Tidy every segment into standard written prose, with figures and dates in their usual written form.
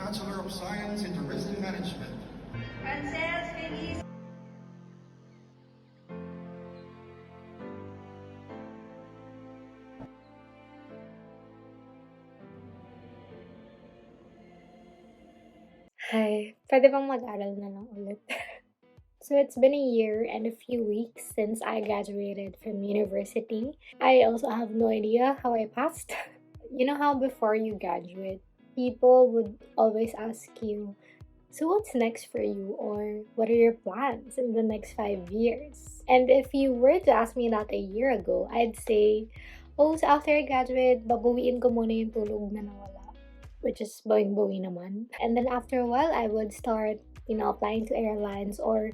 Bachelor of Science in Tourism Management. Frances, Feliz. Hi, pwede bang mag-aral na lang ulit? So it's been a year and a few weeks since I graduated from university. I also have no idea how I passed. You know how before you graduate, people would always ask you, so what's next for you? Or what are your plans in the next 5 years? And if you were to ask me that a year ago, I'd say, oh, so after I graduate, babawiin ko muna yung tulog na nawala. Which is bawing-bawi naman. And then after a while, I would start, applying to airlines or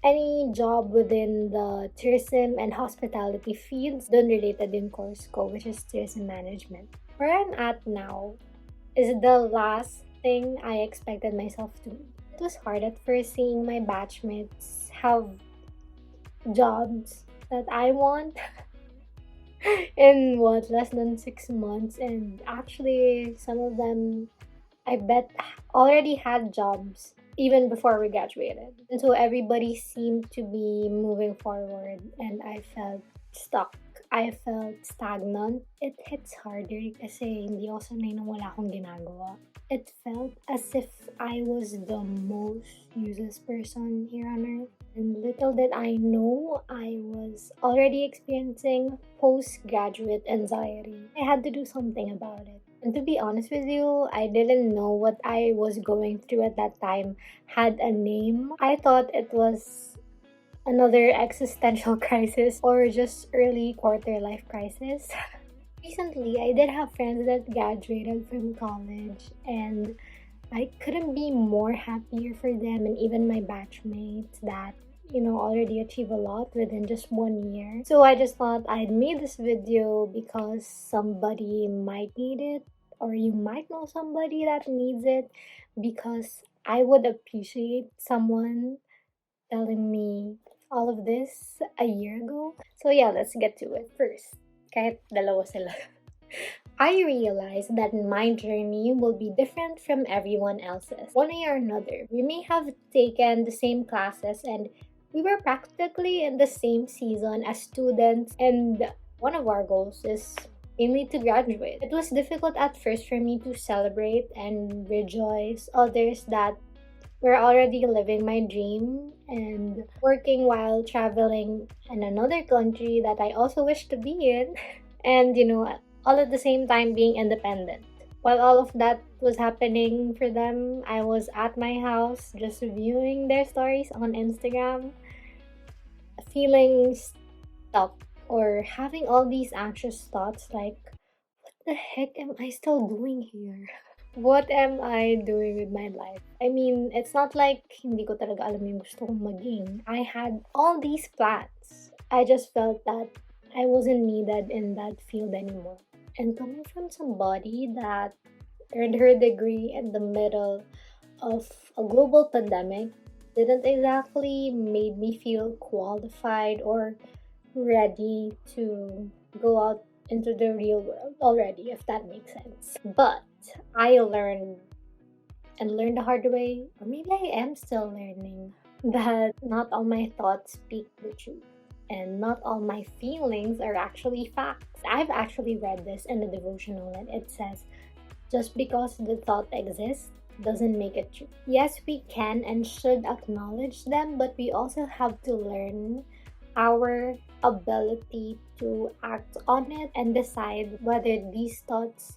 any job within the tourism and hospitality fields dun related in course ko, which is tourism management. Where I'm at now is the last thing I expected myself to be. It was hard at first seeing my batchmates have jobs that I want in less than 6 months, and actually some of them I bet already had jobs even before we graduated. And so everybody seemed to be moving forward and I felt stuck. I felt stagnant. It hits harder kasi hindi ako sanay na wala akong ginagawa. It felt as if I was the most useless person here on earth. And little did I know, I was already experiencing postgraduate anxiety. I had to do something about it. And to be honest with you, I didn't know what I was going through at that time had a name. I thought it was another existential crisis or just early quarter life crisis. Recently, I did have friends that graduated from college and I couldn't be more happier for them, and even my batchmates that already achieve a lot within just 1 year. So I just thought I'd made this video because somebody might need it, or you might know somebody that needs it, because I would appreciate someone telling me all of this a year ago. So yeah, let's get to it. First, kahit dalawa sila. I realized that my journey will be different from everyone else's. One way or another, we may have taken the same classes and we were practically in the same season as students, and one of our goals is mainly to graduate. It was difficult at first for me to celebrate and rejoice others that were already living my dream and working while traveling in another country that I also wish to be in, and all at the same time being independent. While all of that was happening for them, I was at my house just viewing their stories on Instagram, feeling stuck or having all these anxious thoughts like, what the heck am I still doing here? What am I doing with my life? I mean, it's not like hindi ko talaga alam yung gusto kong maging. I had all these plans. I just felt that I wasn't needed in that field anymore. And coming from somebody that earned her degree in the middle of a global pandemic didn't exactly made me feel qualified or ready to go out into the real world already, if that makes sense. But I learned the hard way, or maybe I am still learning, that not all my thoughts speak the truth. And not all my feelings are actually facts. I've actually read this in a devotional and it says, just because the thought exists doesn't make it true. Yes, we can and should acknowledge them, but we also have to learn our ability to act on it and decide whether these thoughts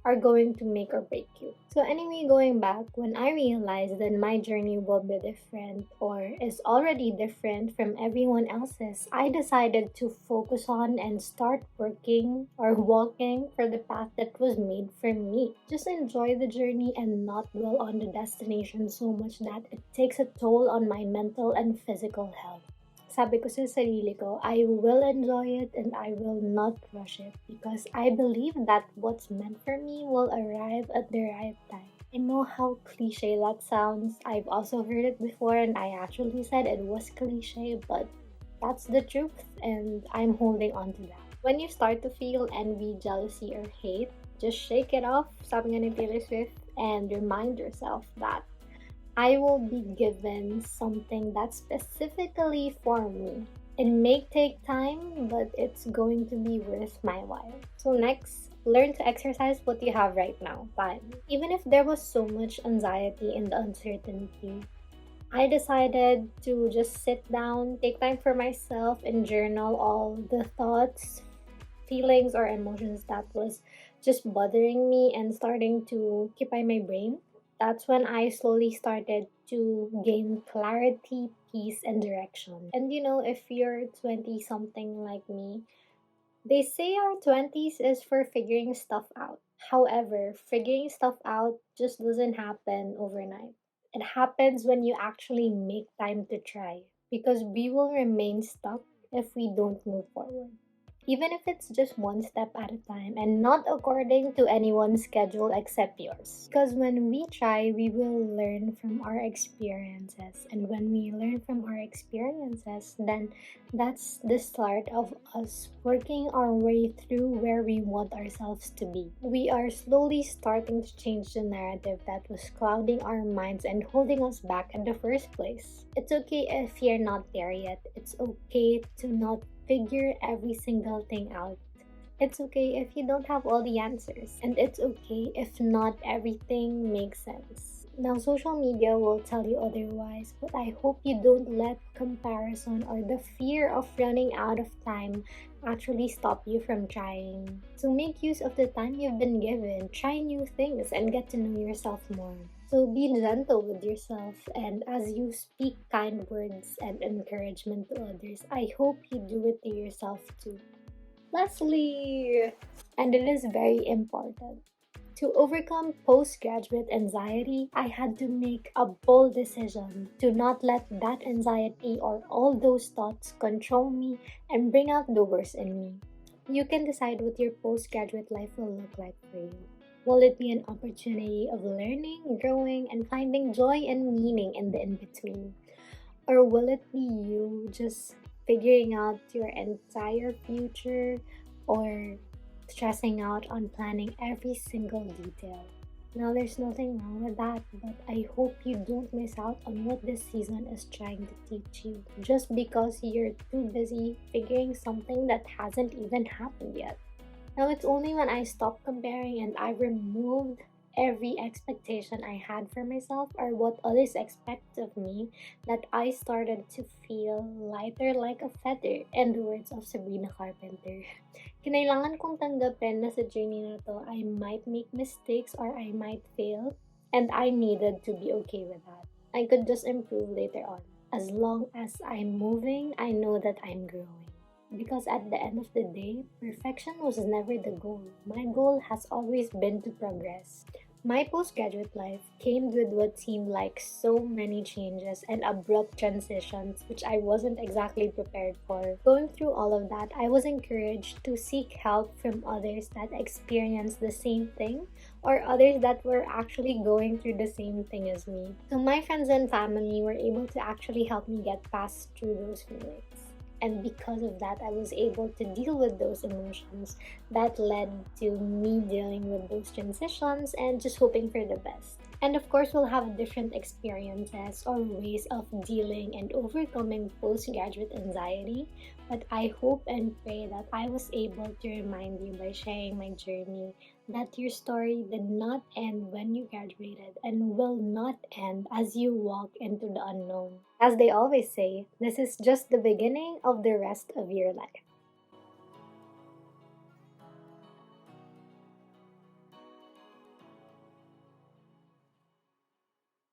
are going to make or break you. So anyway, going back, when I realized that my journey will be different or is already different from everyone else's, I decided to focus on and start working or walking for the path that was made for me. Just enjoy the journey and not dwell on the destination so much that it takes a toll on my mental and physical health. Sabi ko sa sarili ko, I will enjoy it and I will not rush it because I believe that what's meant for me will arrive at the right time. I know how cliche that sounds. I've also heard it before and I actually said it was cliche, but that's the truth and I'm holding on to that. When you start to feel envy, jealousy, or hate, just shake it off, sabi nga ni Taylor Swift, and remind yourself that I will be given something that's specifically for me. It may take time, but it's going to be worth my while. So, next, learn to exercise what you have right now, time. Even if there was so much anxiety and uncertainty, I decided to just sit down, take time for myself, and journal all the thoughts, feelings, or emotions that was just bothering me and starting to occupy my brain. That's when I slowly started to gain clarity, peace, and direction. And if you're 20 something like me, they say our 20s is for figuring stuff out. However, figuring stuff out just doesn't happen overnight. It happens when you actually make time to try, because we will remain stuck if we don't move forward. Even if it's just one step at a time and not according to anyone's schedule except yours. Because when we try, we will learn from our experiences. And when we learn from our experiences, then that's the start of us working our way through where we want ourselves to be. We are slowly starting to change the narrative that was clouding our minds and holding us back in the first place. It's okay if you're not there yet. It's okay to not figure every single thing out. It's okay if you don't have all the answers, and it's okay if not everything makes sense. Now, social media will tell you otherwise, but I hope you don't let comparison or the fear of running out of time actually stop you from trying. So, make use of the time you've been given, try new things, and get to know yourself more. So be gentle with yourself, and as you speak kind words and encouragement to others, I hope you do it to yourself too. Lastly, and it is very important, to overcome postgraduate anxiety, I had to make a bold decision to not let that anxiety or all those thoughts control me and bring out the worst in me. You can decide what your postgraduate life will look like for you. Will it be an opportunity of learning, growing, and finding joy and meaning in the in between? Or will it be you just figuring out your entire future or stressing out on planning every single detail? Now, there's nothing wrong with that, but I hope you don't miss out on what this season is trying to teach you just because you're too busy figuring something that hasn't even happened yet. Now, it's only when I stopped comparing and I removed every expectation I had for myself or what others expect of me that I started to feel lighter like a feather, in the words of Sabrina Carpenter. Kinailangan kong tanggapin na sa journey na to, I might make mistakes or I might fail, and I needed to be okay with that. I could just improve later on. As long as I'm moving, I know that I'm growing. Because at the end of the day, perfection was never the goal. My goal has always been to progress. My postgraduate life came with what seemed like so many changes and abrupt transitions, which I wasn't exactly prepared for. Going through all of that, I was encouraged to seek help from others that experienced the same thing or others that were actually going through the same thing as me. So my friends and family were able to actually help me get past through those feelings. And because of that, I was able to deal with those emotions that led to me dealing with those transitions and just hoping for the best. And of course, we'll have different experiences or ways of dealing and overcoming postgraduate anxiety. But I hope and pray that I was able to remind you by sharing my journey that your story did not end when you graduated and will not end as you walk into the unknown. As they always say, this is just the beginning of the rest of your life.